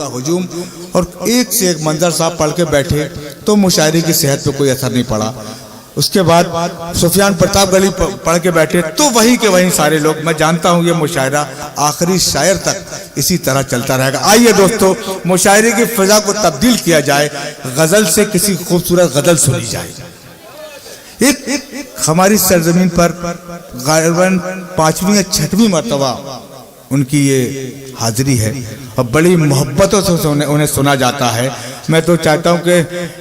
का हुजूम और एक से एक मंजर साहब पढ़ के बैठे तो मुशायरे की सेहत पे कोई असर नहीं पड़ा। उसके बाद सुफियान प्रतापगढ़ी पढ़ के बैठे तो वहीं के वहीं सारे लोग। मैं जानता हूं ये मुशायरा आखिरी शायर तक इसी तरह चलता रहेगा। आइए दोस्तों, मुशायरे की फिजा को तब्दील किया जाए, गजल से किसी खूबसूरत गजल सुनी जाए। एक हमारी सरजमीन पर गायबन 5वीं या 6वीं मर्तबा उनकी ये हाजिरी है और बड़ी मोहब्बतों से उन्हें सुना जाता है। मैं तो चाहता हूं कि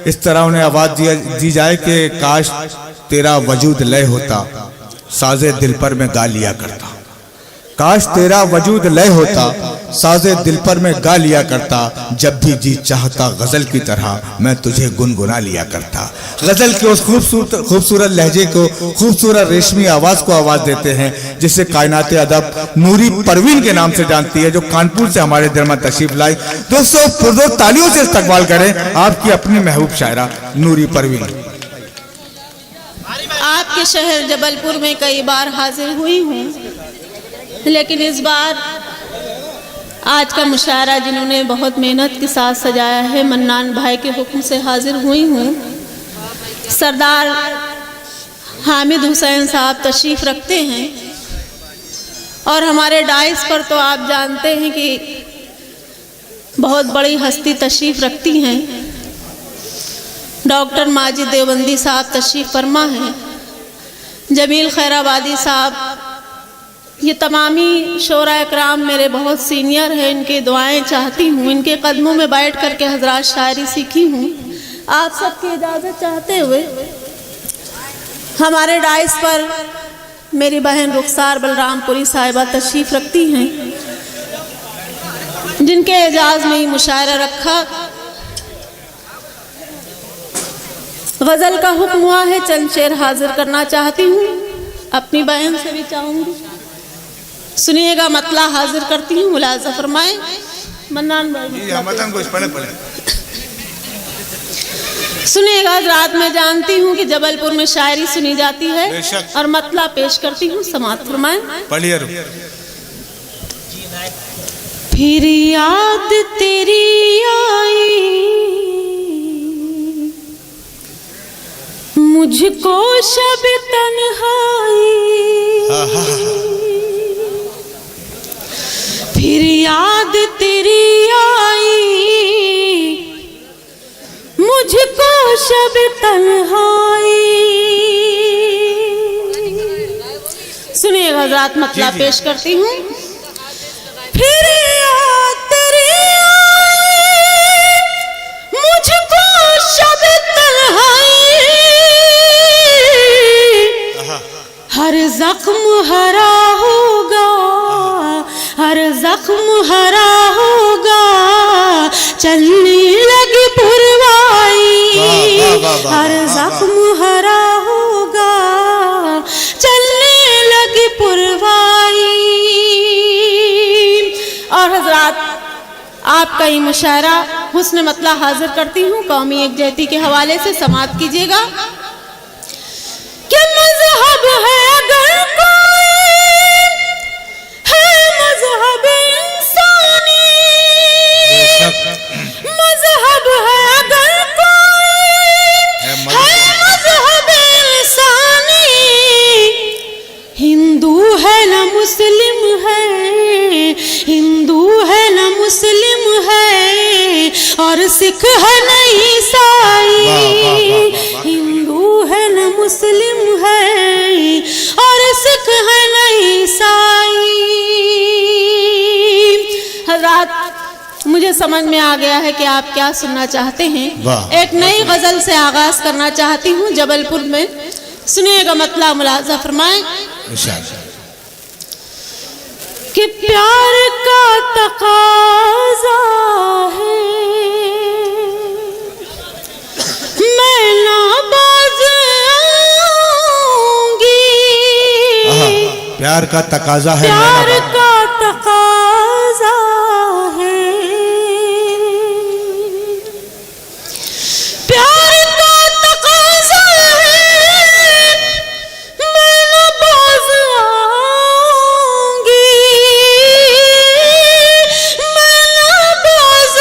इस तरह उन्हें आवाज दी जाए कि काश तेरा वजूद लय होता, साजे दिल पर मैं गा लिया करता। काश तेरा वजूद लय होता, साजे दिल पर मैं गा लिया करता। जब भी जी चाहता गजल की तरह मैं तुझे गुनगुना लिया करता। गजल के उस खूबसूरत लहजे को, खूबसूरत रेशमी आवाज को आवाज देते हैं जिसे कायनात अदब नूरी परवीन के नाम से जानती है, जो कानपुर से हमारे दिल में तशरीफ लाई। दोस्तों पुरजोर तालियों से इस्तकबाल करें आपकी अपनी महबूब शायरा नूरी परवीन। आपके शहर जबलपुर में कई बार हाजिर हुई हूँ, लेकिन इस बार आज का मुशायरा जिन्होंने बहुत मेहनत के साथ सजाया है, मन्नान भाई के हुक्म से हाजिर हुई हूँ। सरदार हामिद हुसैन साहब तशरीफ़ रखते हैं और हमारे डाइस पर तो आप जानते हैं कि बहुत बड़ी हस्ती तशरीफ़ रखती हैं। डॉक्टर माजिद देवबंदी साहब तशरीफ़ फरमा हैं, जमील खैराबादी साहब, ये तमामी शोरा इकराम मेरे बहुत सीनियर हैं। इनके दुआएं चाहती हूँ, इनके कदमों में बैठ कर के हजरात शायरी सीखी हूँ। आप सबकी इजाज़त चाहते हुए हमारे डाइस पर मेरी बहन रुखसार बलरामपुरी साहिबा तशरीफ़ रखती हैं, जिनके एजाज़ में ही मुशायरा रखा। गज़ल का हुक्म हुआ है, चंद शेर हाजिर करना चाहती हूँ। अपनी बहन से भी चाहूँगी, सुनिएगा, मतला हाजिर करती हूँ, मुलाज़ा फरमाएं। मन्नान भाई सुनिएगा। रात में जानती हूँ कि जबलपुर में शायरी सुनी जाती है और मतला पेश करती हूँ, समाअत फरमाएं। फिर याद तेरी आई मुझको शब तन्हाई, फिर याद तेरी आई मुझको शब तन्हाई। सुनिएगा हज़रात, मतलब पेश करती हूँ। फिर याद तेरी आई मुझको शब तन्हाई, हर जख्म हरा होगा, हर जख्म हरा होगा, चलने लगी पुरवाई। हर जख्म हरा होगा, चलने लगी पुरवाई। और हजरात, आपका ये मुशायरा हुस्न मतला हाजिर करती हूँ कौमी एकजहती के हवाले से, समाअत कीजिएगा। क्या मजहब है अगर कोई है मजहब इंसानी, मजहब है अगर कोई है मजहब इंसानी, हिंदू है न मुस्लिम है, हिंदू है न मुस्लिम है, और सिख है न ईसाई। हिंदू है न मुस्लिम है और सिख है न ईसाई। हज़रात, मुझे समझ में आ गया है कि आप क्या सुनना चाहते हैं। एक नई गजल से आगाज करना चाहती हूँ जबलपुर में। सुनिएगा, मतला मुलाज़ा फरमाएं कि प्यार का तकाज़ा है, मैं नाबाज़ आऊंगी। प्यार का तकाज़ा है, प्यार का तकाज़ा है, प्यार का तकाज़ा है, मैं नाबाज़ आऊंगी, मैं नाबाज़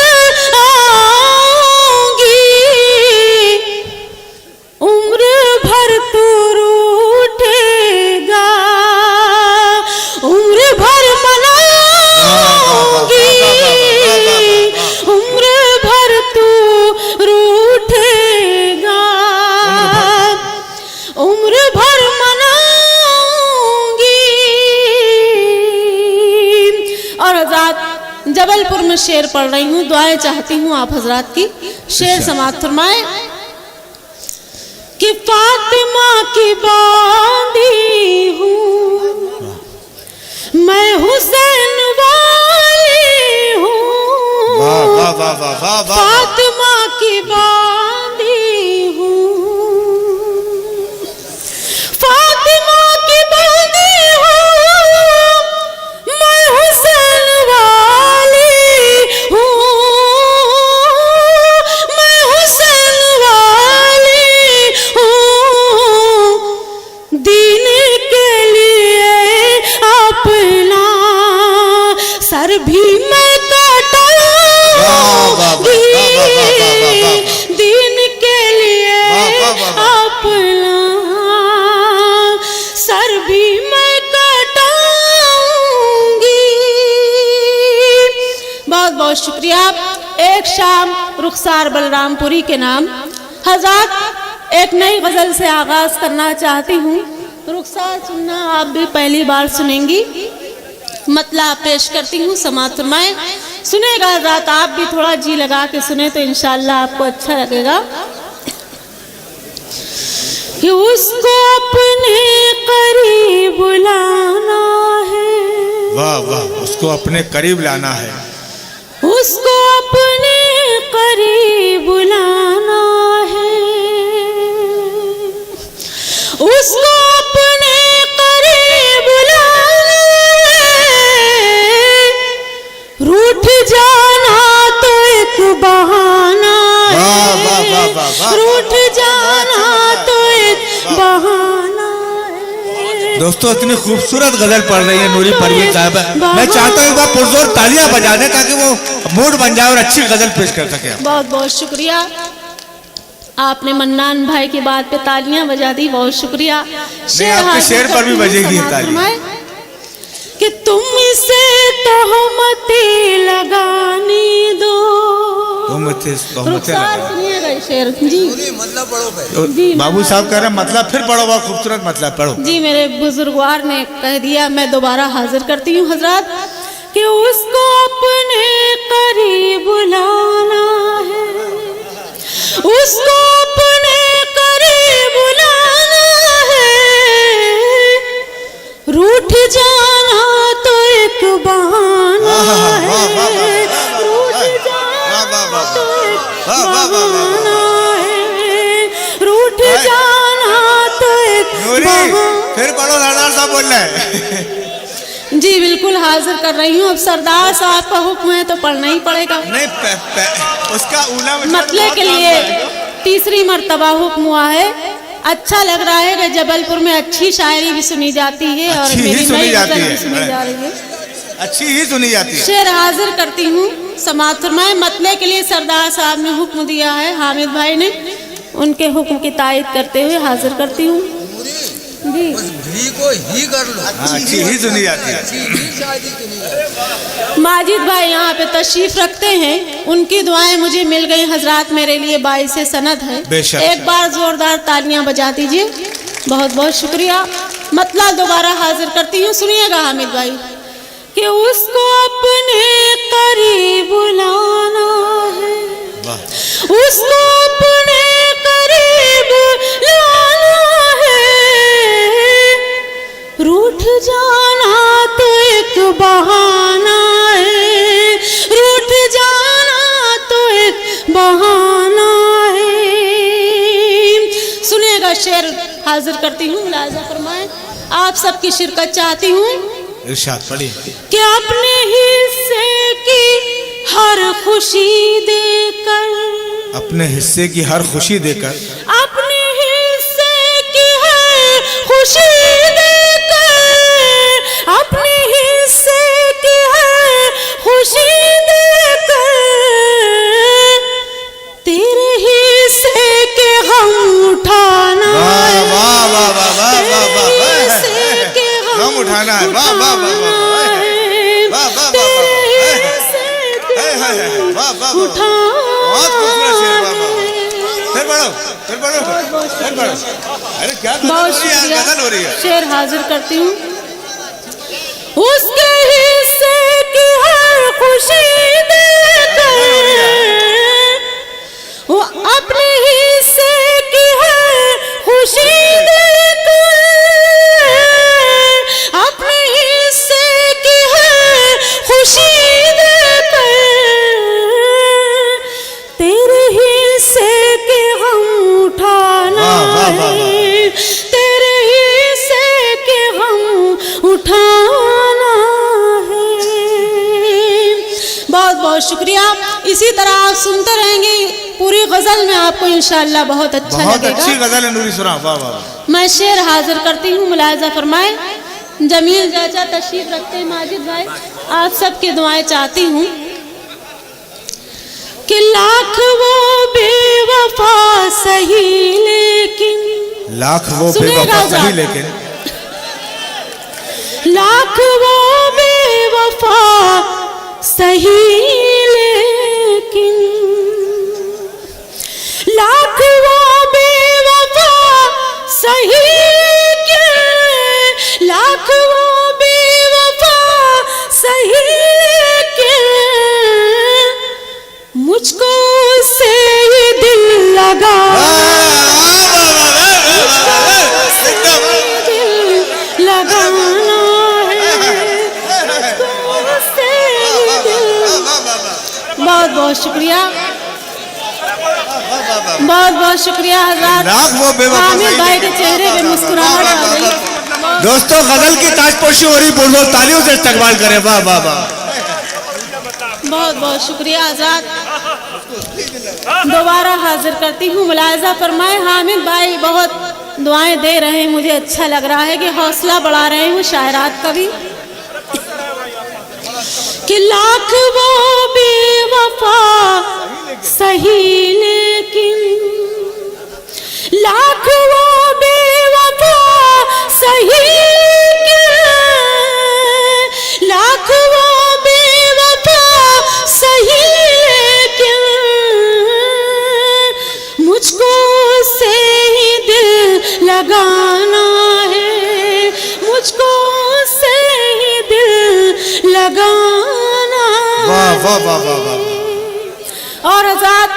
जबलपुर में शेर पढ़ रही हूँ, दुआएं चाहती हूँ आप हजरात की। शेर समाप्त फरमाए कि फातिमा की बांधी हूँ मैं, हुसैन वाली हूँ, वाह वाह वाह वाह वाह वाह, फातिमा की बांधी हूँ, फातिमा की बांधी हूँ मैं, हुसैन वाली हूँ, मैं हुसैन वाली हूँ, दीन के लिए अपना सर भी मैं दीन के लिए अपना सर भी मैं कटाऊंगी। बहुत बहुत शुक्रिया। एक शाम रुखसार बलरामपुरी के नाम। हजरत एक नई गजल से आगाज करना चाहती हूँ। रुखसार सुनना आप भी पहली बार सुनेंगी। मतलब पेश करती हूँ, समाअत फरमाएं। सुनेगा हजरत, आप भी थोड़ा जी लगा के सुने तो इंशाअल्लाह आपको अच्छा लगेगा। कि उसको अपने करीब बुलाना है, वाह वाह, उसको अपने करीब लाना है, उसको अपने करीब बुलाना है, उसको अपने करीब बुलाना है, रूठ जाना तो एक बहाना है, रूठ जाना तो एक बहाना है। दोस्तों इतनी खूबसूरत गजल पढ़ रही है नूरी परवीन साहब। मैं चाहता हूँ एक बार पुरजोर तालियां बजा दें ताकि वो मूड बन जाए और अच्छी गजल पेश कर सके। बहुत बहुत शुक्रिया। आपने मन्नान भाई की बात पे तालियां बजा दी, बहुत शुक्रिया। आपके शेर पर भी बजेगी तालियां। कि तुमसे तहमती लगानी दो, सुनिएगा शेर जी, मतलब पढ़ो जी बाबू साहब कह रहे हैं मतलब फिर पढ़ो, बहुत खूबसूरत मतलब पढ़ो। जी मेरे बुजुर्गवार ने कह दिया, मैं दोबारा हाजिर करती हूँ हजरत। कि उसको अपने करीब बुलाना है, उसको अपने करीब बुलाना है, रूठ जाना तो एक बहाना है, रूठ जाना तो एक बहाना है, रूठ जाना तो एक बहाना। फिर पढ़ो, सरदार साहब बोल रहे हैं। जी बिल्कुल हाजिर कर रही हूँ। अब सरदार साहब का हुक्म है तो पढ़ना ही पड़ेगा। नहीं उसका ऊला मतले के लिए तीसरी मर्तबा हुक्म हुआ है। अच्छा लग रहा है कि जबलपुर में अच्छी शायरी भी सुनी जाती है और मेरी नई गजल भी सुनी जा रही है, अच्छी ही सुनी जाती है। शेर हाजिर करती हूँ, समाअत फरमाएं। मतले के लिए सरदार साहब ने हुक्म दिया है, हामिद भाई ने, उनके हुक्म की तायद करते हुए हाजिर करती हूँ। जी ही को ही कर लो, अच्छी ही सुनी जाती है। माजिद भाई यहाँ पे तशरीफ रखते हैं, उनकी दुआएं मुझे मिल गई हजरात, मेरे लिए बाइस सनद है। एक बार जोरदार तालियां बजा दीजिए। बहुत बहुत शुक्रिया। मतलब दोबारा हाजिर करती हूँ, सुनिएगा हामिद भाई। कि उसको अपने करीब बुलाना है, उसको अपने करीब लाना है, रूठ जाना तो एक बहाना है, रूठ जाना तो एक बहाना है। सुनिएगा शेर हाजिर करती हूँ, मुलाजा फरमाएं। आप सबकी शिरकत चाहती हूँ। इरशाद पढ़िए। कि अपने हिस्से की हर खुशी देकर, अपने हिस्से की हर खुशी देकर, अपने हिस्से की हर खुशी देकर, अपने हिस्से की हर खुशी देकर, तेरे हिस्से के गम उठाना है, वाह वाह वाह वाह वाह वाह, गम उठाना है, वाह वाह वाह वाह वाह वाह वाह वाह, बहुत खूबसूरत शेर, वाह वाह। फिर पढ़ो, फिर पढ़ो, फिर पढ़ो। अरे क्या गजल हो रही है। शेर हाजिर करती हूँ। उसके हिस्से की हर खुशी बहुत शुक्रिया। इसी तरह आप सुनते रहेंगे पूरी गजल में, आपको इंशाअल्लाह बहुत अच्छा बहुत लगेगा। अच्छी गजल है नूरी सुना, वाह वाह वाह। मैं शेर हाजिर करती हूँ, मुलाहिजा फरमाए। जमील चाचा तशरीफ रखते हैं, माजिद भाई आप सबकी दुआएं चाहती हूँ कि लाख वो बेवफा सही लेकिन, लाख वो सुनिएगा बेवफा सही ज़रा। लेकिन, लाख वो बेवफा सही लेकिन, लाख वो बेवफा सही लेकिन, लाख वो बेवफा सही लेकिन, मुझको से ये दिल लगा, दिल लगाना बहुत बहुत शुक्रिया, बहुत बहुत शुक्रिया हज़रात। लाख वो बेवफा आमिर सही भाई के चेहरे पे मुस्कुराहट आ गई। दोस्तों गजल की ताजपोशी हो रही, बोल तालियों से इस्तकबाल करें, वाह वाह वाह। बहुत बहुत शुक्रिया हज़रात। दोबारा हाजिर करती हूँ, मुलाहिजा फरमाए। हामिद भाई बहुत दुआएं दे रहे हैं, मुझे अच्छा लग रहा है कि हौसला बढ़ा रहे हैं वो शायरात का भी। कि लाख वो बेवफा सही लेकिन, लाख वो बेवफा सही लेकिन, लाख वो बेवफा सही लेकिन, मुझको से ही दिल लगाना है, मुझको से ही दिल लगाना वाह वाह वाह वाह वाह। और आजाद,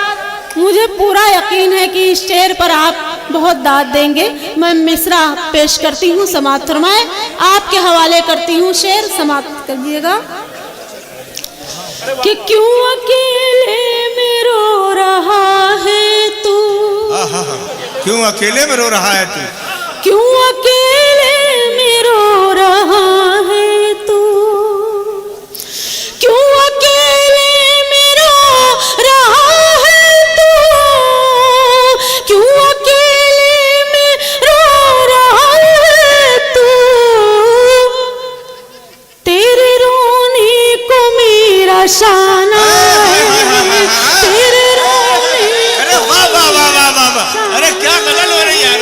मुझे पूरा यकीन है कि इस शेर पर आप बहुत दाद देंगे। मैं मिसरा पेश करती हूँ, समाअत फरमाए। आपके हवाले करती हूँ शेर, समाअत करिएगा। कि क्यों अकेले में रो रहा है तू, क्यों अकेले में रो रहा है तू, क्यों अकेले में रो रहा है तू, क्यों अकेले में रो रहा है तू, क्यों अकेले में रो रहा है तू, तेरे रोने को मेरा शाना है, तेरे रोने, अरे वाह वाह वाह वाह वाह वाह, अरे क्या गजल हो रही है,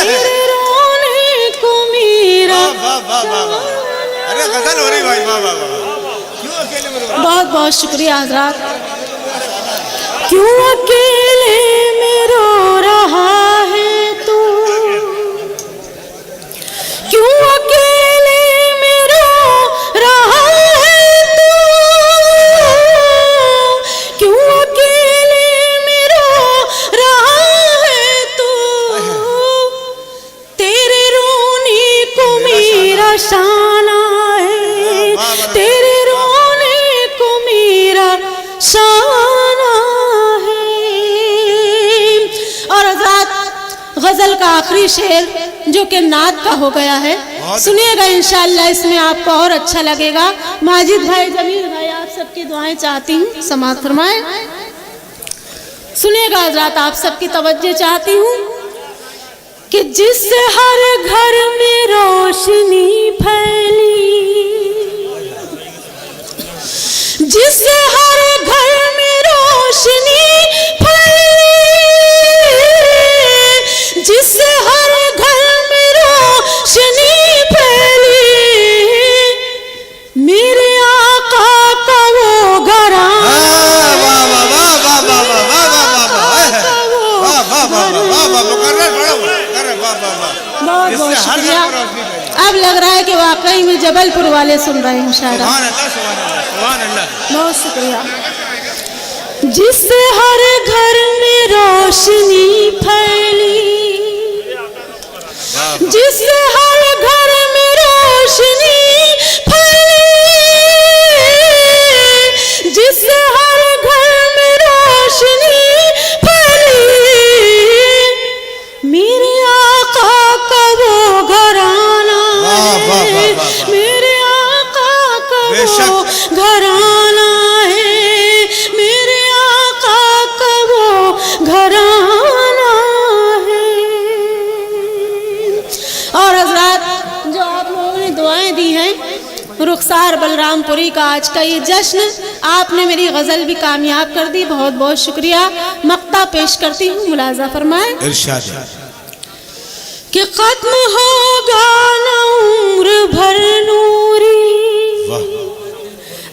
तेरे रोने को मेरा, वाह वाह वाह वाह, अरे गजल हो रही भाई, वाह वाह वाह। क्यों अकेले में रो रहा है? बहुत बहुत शुक्रिया हजरात। क्यों अकेले में रो रहा है तू, क्यों अकेले में रो रहा है तू, क्यों अकेले में रो रहा है तू, तेरे रोने को मेरा शाना है, तेरे रोने को मेरा शाना है। और हज़रात, गजल का आखिरी शेर जो कि नात का हो गया है, सुनिएगा इंशाअल्लाह, इसमें आपको और अच्छा लगेगा। माजिद भाई, जमील भाई, आप सबकी दुआएं चाहती हूँ, समाअत फरमाएं। सुनिएगा हज़रात, आप सबकी तवज्जो चाहती हूँ कि जिस हर घर में रोशनी फैली, जिस हर घर में रोशनी फैली, जिस हर घर में रोशनी फैली, मेरे आका का वो घराना, वाह वाह वाह वाह वाह वाह वाह वाह वाह वाह वाह वाह वाह वाह, मुकर्रर पढ़ो, मुकर्रर, वाह वाह वाह। बहुत बहुत जिससे हर शुक्रिया। घर में रोशनी फैली। अब लग रहा है कि वाकई में जबलपुर वाले सुन रहे हैं शायरा। सुभान अल्लाह, सुभान अल्लाह, सुभान अल्लाह। बहुत शुक्रिया। जिस हर घर में रोशनी फैली, जिस हर घर में रोशनी फैली, जिस हर घर में रोशनी फैली, मेरे आका का वो घराना है, मेरे आका का वो घराना है, रही हैं रुखसार बलरामपुरी का आज का ये जश्न। आपने मेरी गज़ल भी कामयाब कर दी, बहुत बहुत शुक्रिया। मक्ता पेश करती हूँ, मुलाजा फरमाएं। इरशाद कि खत्म होगा ना उम्र भर नूरी।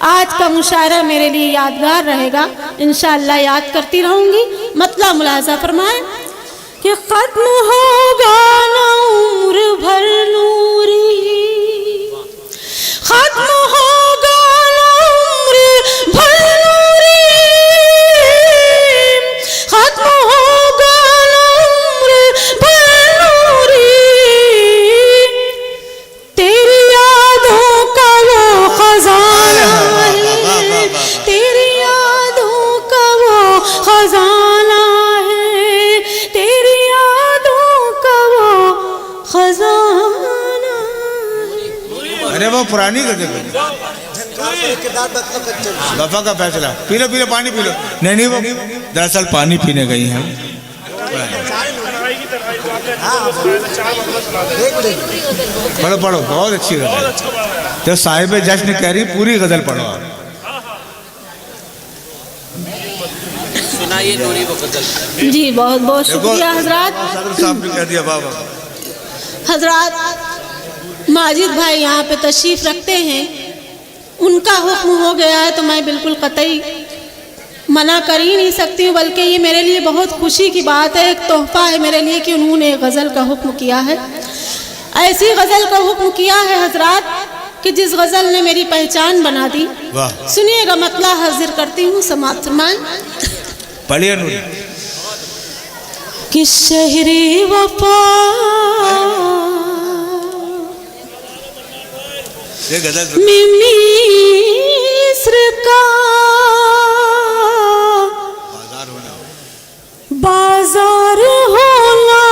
आज का मुशायरा मेरे लिए यादगार रहेगा, इंशाअल्लाह याद करती रहूंगी। मतलब मुलाजा फरमाएं कि खत्म होगा ना उम्र भर नूरी, खत्म होगा ना उम्र भर नूरी, खत्म होगा ना उम्र भर नूरी, तेरी यादों का वो खजाना है, तेरी यादों का वो खजाना है, तेरी यादों का वो खजाना। अरे वो पुरानी गजल है। वफा का फैसला। पी लो पानी पी लो। नहीं वो दरअसल पानी पीने गई हैं। पढ़ो पढ़ो, बहुत अच्छी गजल। जब साहिब जश्न कह रही पूरी गजल पढ़ो आप। सुनाइए नूरी वो गजल। जी बहुत बहुत शुक्रिया हजरात। साहब ने कह दिया बाबा। हजरात माजिद भाई यहाँ पे तशरीफ रखते हैं, उनका हुक्म हो गया है तो मैं बिल्कुल कतई मना कर ही नहीं सकती हूँ, बल्कि ये मेरे लिए बहुत खुशी की बात है, एक तोहफा है मेरे लिए कि उन्होंने गज़ल का हुक्म किया है। ऐसी गज़ल का हुक्म किया है हजरात कि जिस गज़ल ने मेरी पहचान बना दी। सुनिएगा, मतला हाजिर करती हूँ, समात फरमाएं। पढ़िए नूरी। कि शहरी वफा ये गजल मिस्र का बाजार होला,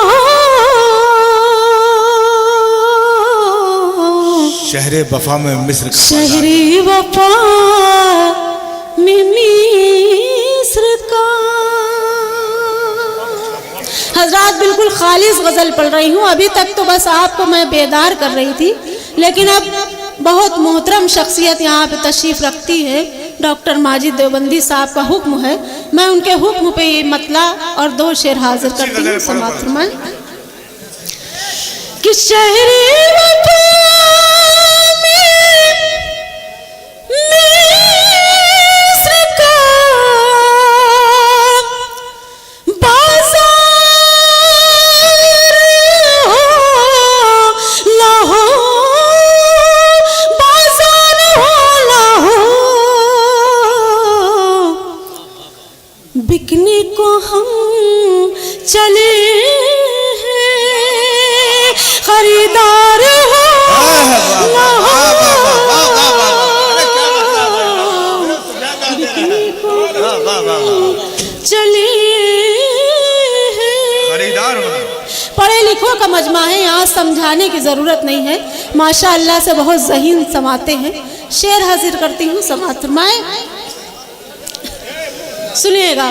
शहरे वफा में मिस्र का शहरी वफा में मिस्र का। हजरात बिल्कुल खालिस गज़ल पढ़ रही हूँ, अभी तक तो बस आपको मैं बेदार कर रही थी, लेकिन अब बहुत मोहतरम शख्सियत यहाँ पे तशरीफ़ रखती है, डॉक्टर माजिद देवबंदी साहब का हुक्म है, मैं उनके हुक्म पे ये मतला और दो शेर हाजिर करती हूँ। समाप्त फरमाएं कि शहरी वफा में मिस्र का बिकने को हम चले हैं, खरीदार हो ना हो, बिकने को चले हैं, खरीदार हो। पढ़े लिखों का मजमा है, यहाँ समझाने की ज़रूरत नहीं है, माशाअल्लाह से बहुत ज़हीन समाते हैं। शेर हाजिर करती हूँ, समात फरमाएं। सुनिएगा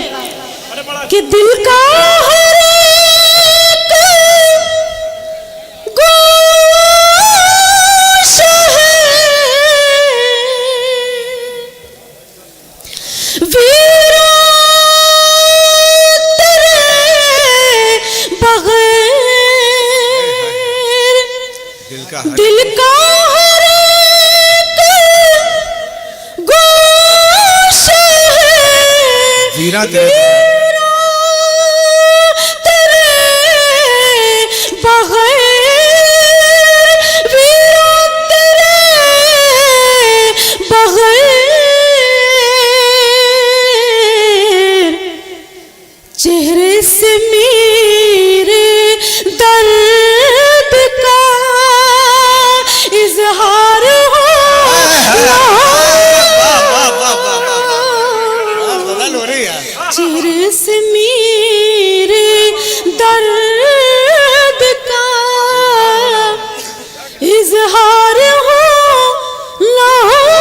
कि दिल का हर एक गोशा है, वीरा तेरे बगैर, दिल का हर एक गोशा है, वीरा तेरे बगैर, वीरा तेरे बगैर, चेहरे से मेरे दर्द का इजहार हो, चेहरे से मेरे दर्द का इजहार हो ना हो।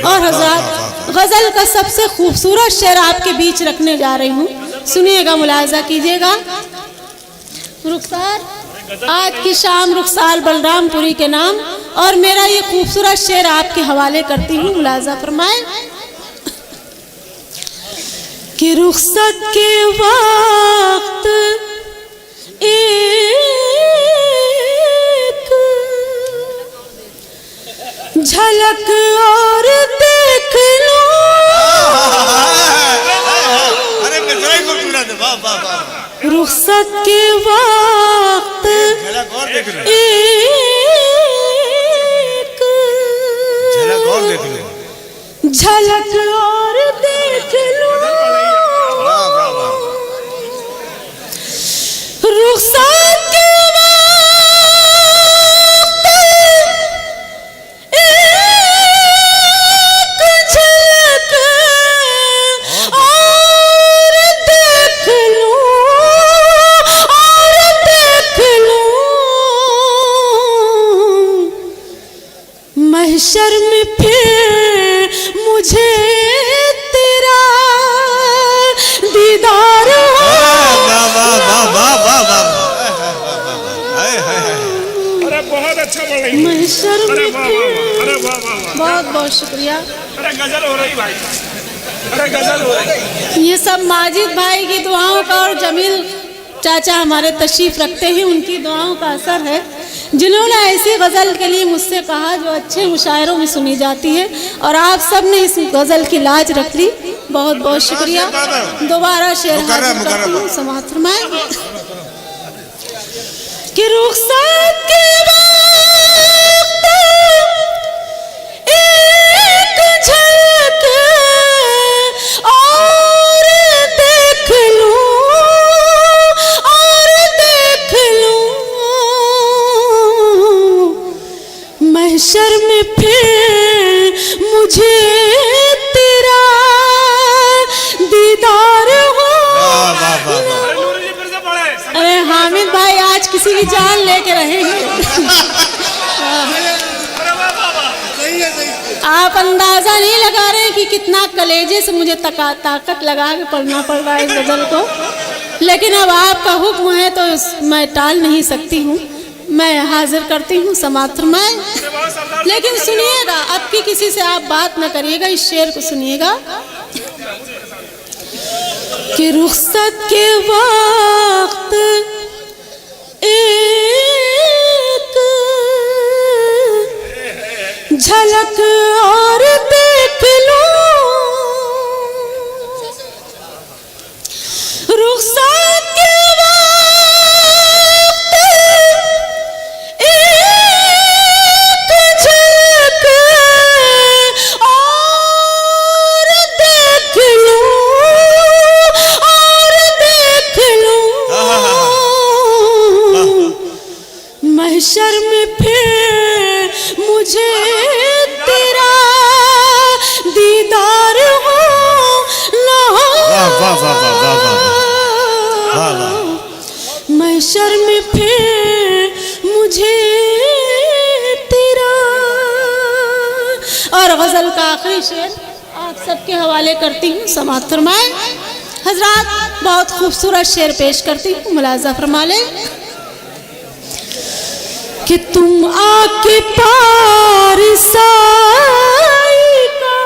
और हज़रात गज़ल का सबसे खूबसूरत शेर आपके बीच रखने जा रही हूँ, सुनिएगा, मुलाजा कीजिएगा। रुखसार आज की शाम रुखसार बलरामपुरी के नाम और मेरा ये खूबसूरत शेर आपके हवाले करती हूँ। मुलाजा फरमाए कि रुखसत के वक्त एक झलक और देख लो। रुखसत के वक्त एक झलक और देख लो। रुखसत के वक्त एक झलक और देख लो, और देख लो। महशर में फिर मुझे तेरा दीदार हो। अरे बहुत अच्छा बोल रही है। महशर अरे में वाह वाह वाह, अरे वाह वाह वाह, बहुत बहुत शुक्रिया। अरे गजल हो रही भाई, अरे गजल हो रही। ये सब माजिद भाई की दुआओं का और जमील चाचा हमारे तशरीफ रखते हैं, उनकी दुआओं का असर है, जिन्होंने ऐसी गज़ल के लिए मुझसे कहा जो अच्छे मुशायरों में सुनी जाती है, और आप सब ने इस गज़ल की लाज रख ली। बहुत बहुत शुक्रिया। दोबारा शेर हाजिर करती हूँ, समाअत फरमाएं कि रुखसत के वक्त एक झलक और देख लूं, और देख लूं। महशर में फिर मुझे तेरा दीदार हो। अरे नूरी जी फिर से पढ़े। अरे हामिद भाई आज किसी की जान लेके रहेंगे। अरे वाह वाह वाह, सही है सही है। आप अंदाजा नहीं लगा रहे कि कितना कलेजे से मुझे ताकत लगा के पढ़ना पड़ रहा है इस गजल को, लेकिन अब आपका हुक्म है तो मैं टाल नहीं सकती हूँ, मैं हाजिर करती हूँ। समाअत फरमाएं। लेकिन सुनिएगा, अब की किसी से आप बात न करिएगा, इस शेर को सुनिएगा कि रुखसत के वक्त एक झलक और देख लो। रुखसत के वक्त एक झलक और देख लो, और देख लो। महशर में फिर मुझे तेरा दीदार हो ना हो। महशर में फिर मुझे तेरा। और गजल का आखिरी शेर आप सबके हवाले करती हूँ, समाअत फरमाएं। हजरात बहुत खूबसूरत शेर पेश करती हूँ, मुलाजा फरमा लें कि तुम आके पार साई का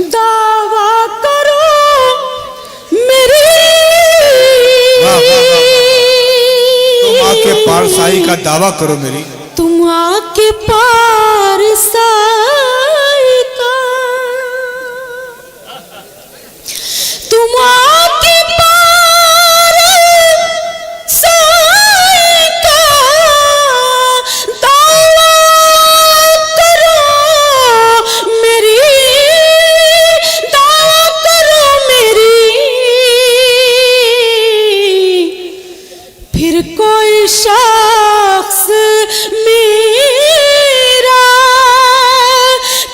दावा करो मेरी। तुम आके पारसाई का दावा करो मेरी। तुम आके पार साई का, तुम आके पार साई का दावा करो मेरी, दावा करो मेरी। फिर कोई शख्स मेरा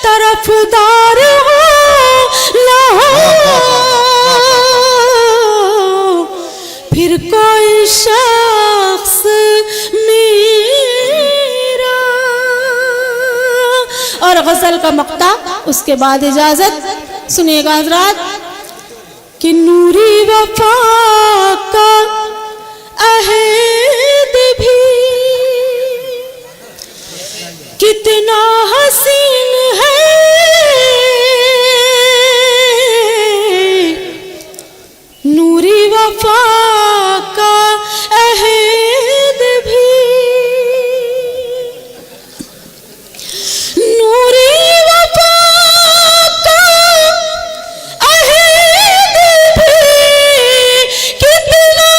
तरफदार हो ना हो। फिर कोई शख्स मेरा। और गजल का मक्ता उसके बाद इजाजत सुनिएगा हजरात कि नूरी वफा का अहद भी कितना हसीन है, नूरी वफा का अहद भी, नूरी वफा का अहद भी कितना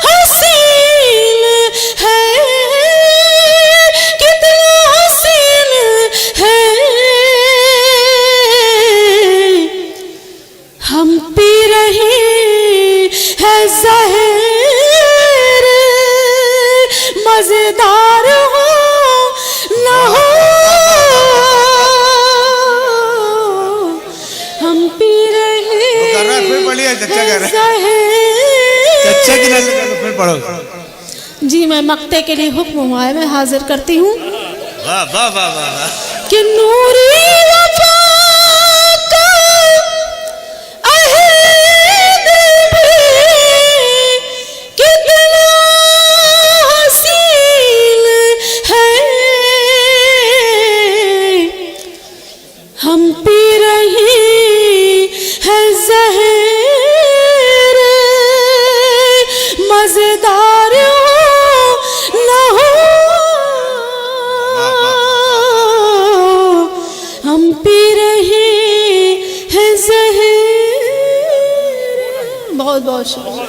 हसीन है, कितना हसीन है। हम पी रहे हैं ज़हर, मज़ेदार हो ना हो, हम पी रहे कर रहा है, फिर पढ़िए, चच्चा कह रहा है। ज़हर। चच्चा की नजर में फिर पढ़ो। जी मैं मक्ते के लिए हुक्म हुआ है, मैं हाजिर करती हूँ वाह वाह वाह वाह वाह। कि नूरी वफा का अहद भी कितना हसीन है, हम पी रहे हैं ज़हर, मज़ेदार हो ना हो, हम पी रहे हैं ज़हर। बहुत बहुत शुक्रिया।